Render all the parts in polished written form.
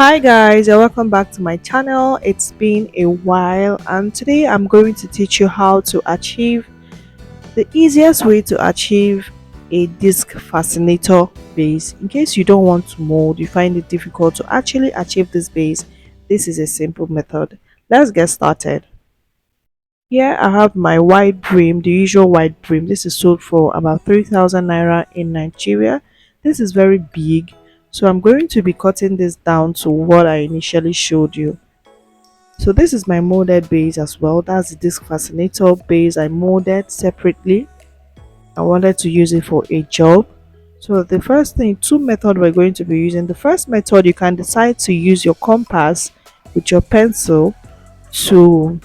Hi guys and welcome back to my channel. It's been a while and today I'm going to teach you how to achieve the easiest way to achieve a disc fascinator base. In case you don't want to mold, you find it difficult to actually achieve this base, this is a simple method. Let's get started. Here I have my white brim, the usual white brim. This is sold for about 3,000 naira in Nigeria. This is very big, so I'm going to be cutting this down to what I initially showed you. So this is my molded base as well. That's the disc fascinator base I molded separately. I wanted to use it for a job. So the first thing, two methods we're going to be using. The first method, you can decide to use your compass with your pencil to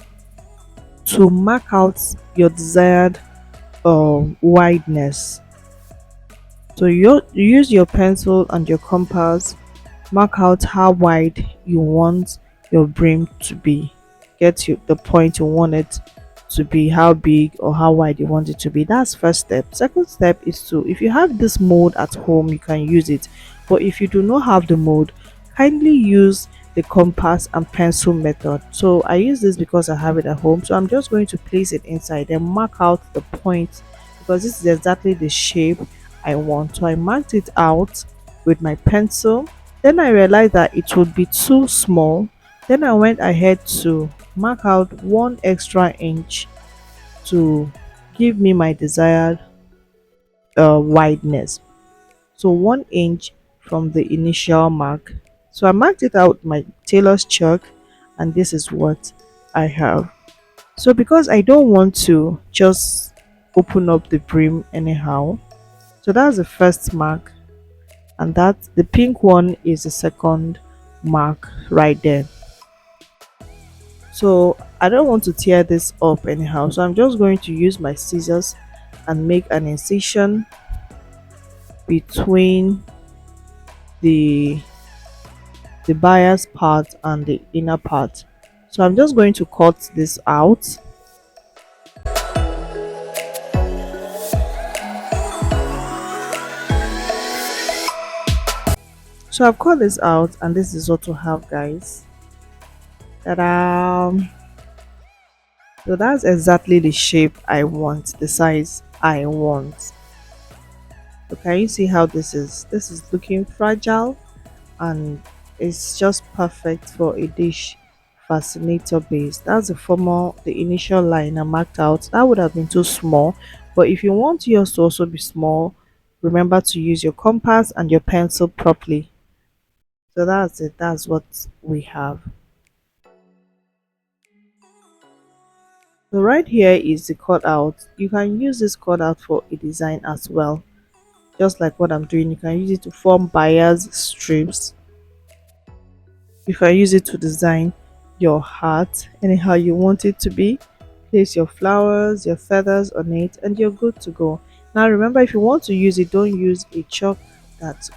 mark out your desired wideness. So you use your pencil and your compass, mark out how wide you want your brim to be. Get you the point you want it to be, how big or how wide you want it to be. That's first step. Second step is to, if you have this mold at home, you can use it. But if you do not have the mold, kindly use the compass and pencil method. So I use this because I have it at home. So I'm just going to place it inside and mark out the point because this is exactly the shape I want. So I marked it out with my pencil. Then I realized that it would be too small. Then I went ahead to mark out 1 extra inch to give me my desired wideness. So 1 inch from the initial mark. So I marked it out with my tailor's chalk, and this is what I have. So because I don't want to just open up the brim anyhow, so that's the first mark, and that the pink one is the second mark right there. So I don't want to tear this up anyhow, so I'm just going to use my scissors and make an incision between the bias part and the inner part. So I'm just going to cut this out. So I've cut this out, and this is what we have, guys. Ta-da! So that's exactly the shape I want, the size I want. So can you see how this is? This is looking fragile, and it's just perfect for a dish fascinator base. That's the initial line I marked out. That would have been too small, but if you want yours to also be small, remember to use your compass and your pencil properly. So that's it. That's what we have. So right here is the cutout. You can use this cutout for a design as well, just like what I'm doing. You can use it to form bias strips. You can use it to design your heart anyhow you want it to be. Place your flowers, your feathers on it, and you're good to go. Now remember, if you want to use it, don't use a chalk that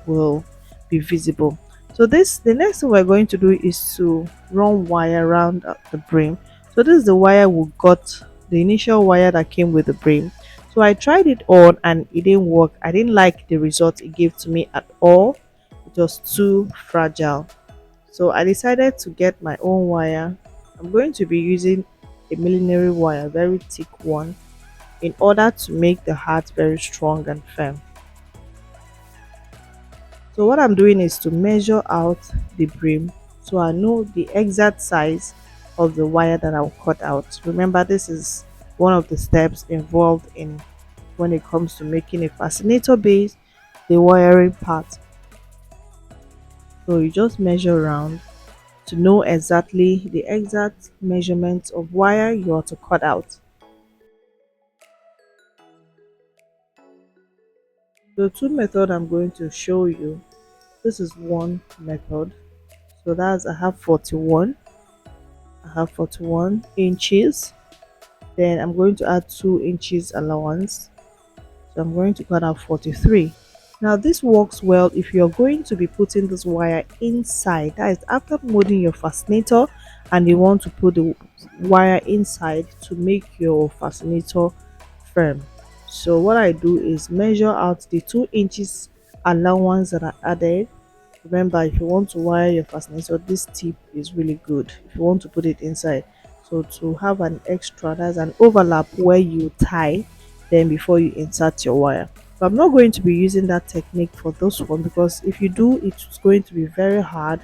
will be visible. So the next thing we're going to do is to run wire around the brim. So this is the wire we got, the initial wire that came with the brim. So I tried it on and it didn't work. I didn't like the result it gave to me at all. It was too fragile. So I decided to get my own wire. I'm going to be using a millinery wire, very thick one, in order to make the heart very strong and firm. So what I'm doing is to measure out the brim so I know the exact size of the wire that I'll cut out. Remember, this is one of the steps involved in when it comes to making a fascinator base, the wiring part. So you just measure around to know exactly the exact measurement of wire you are to cut out. The two method I'm going to show you, this is one method. So that's I have 41 inches. Then I'm going to add 2 inches allowance. So I'm going to cut out 43. Now this works well if you're going to be putting this wire inside. That is after molding your fascinator and you want to put the wire inside to make your fascinator firm. So what I do is measure out the 2 inches allowance that I added, Remember, if you want to wire your fascinator, this tip is really good if you want to put it inside. So to have an extra, that's an overlap where you tie, then before you insert your wire. But I'm not going to be using that technique for this one, because if you do, it's going to be very hard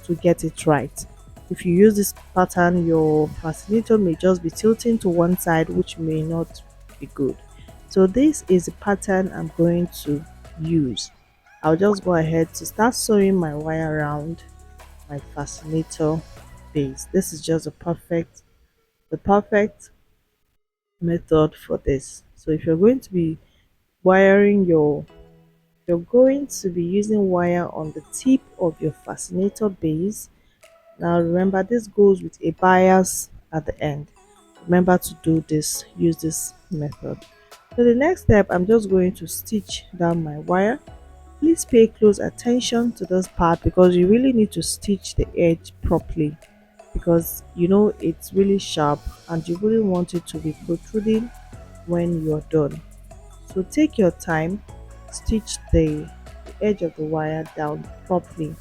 to get it right. If you use this pattern, your fascinator may just be tilting to one side, which may not be good. So this is a pattern I'm going to use. I'll just go ahead to start sewing my wire around my fascinator base. This is just the perfect method for this. So if wiring your you're going to be using wire on the tip of your fascinator base. Now remember, this goes with a bias at the end. Remember to use this method. So the next step, I'm just going to stitch down my wire. Please pay close attention to this part, because you really need to stitch the edge properly, because it's really sharp and you wouldn't want it to be protruding when you're done. So take your time, stitch the edge of the wire down properly.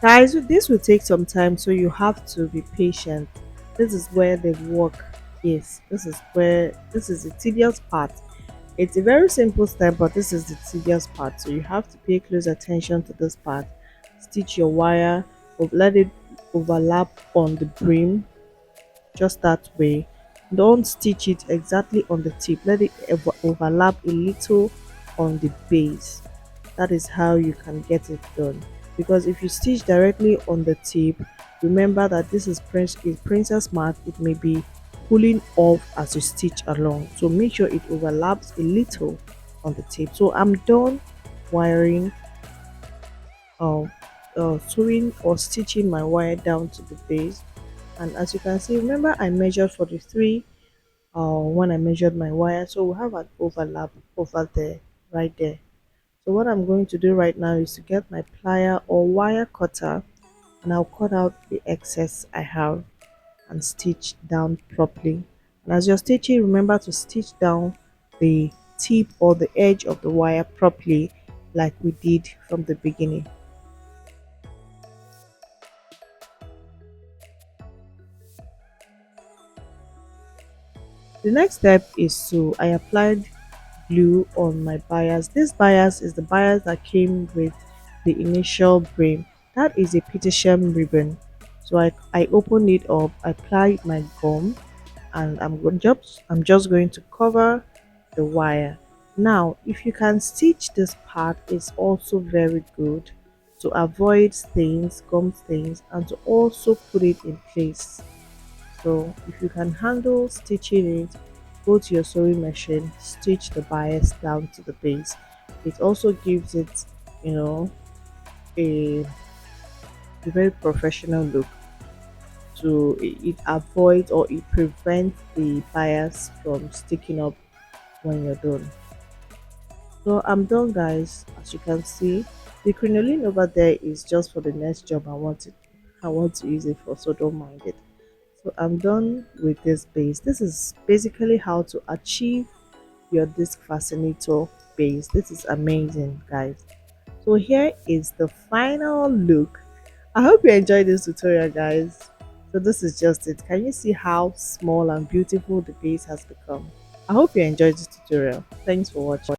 Guys, this will take some time, so you have to be patient. This is where the work is. This is the tedious part. It's a very simple step, but this is the tedious part. So you have to pay close attention to this part. Stitch your wire, let it overlap on the brim, just that way. Don't stitch it exactly on the tip. Let it overlap a little on the base. That is how you can get it done. Because if you stitch directly on the tip, remember that this is princess mark. It may be pulling off as you stitch along. So make sure it overlaps a little on the tip. So I'm done wiring, uh, sewing or stitching my wire down to the base. And as you can see, remember I measured 43 when I measured my wire, so we have an overlap over there, right there. So what I'm going to do right now is to get my plier or wire cutter, and I'll cut out the excess I have and stitch down properly. And as you're stitching, remember to stitch down the tip or the edge of the wire properly, like we did from the beginning. The next step is I applied glue on my bias. This bias is the bias that came with the initial brim. That is a petition ribbon. So I opened it up, applied my gum, and I'm just going to cover the wire. Now, if you can stitch this part, it's also very good to avoid stains, gum stains, and to also put it in place. So if you can handle stitching it, go to your sewing machine, stitch the bias down to the base. It also gives it, you know, a, a very professional look. To it avoids or it prevents the bias from sticking up when you're done. So I'm done, guys. As you can see, the crinoline over there is just for the next job I want to use it for, so don't mind it. So I'm done with this base. This is basically how to achieve your disc fascinator base. This is amazing, guys. So here is the final look. I hope you enjoyed this tutorial, guys. So this is just it. Can you see how small and beautiful the base has become? I hope you enjoyed this tutorial. Thanks for watching.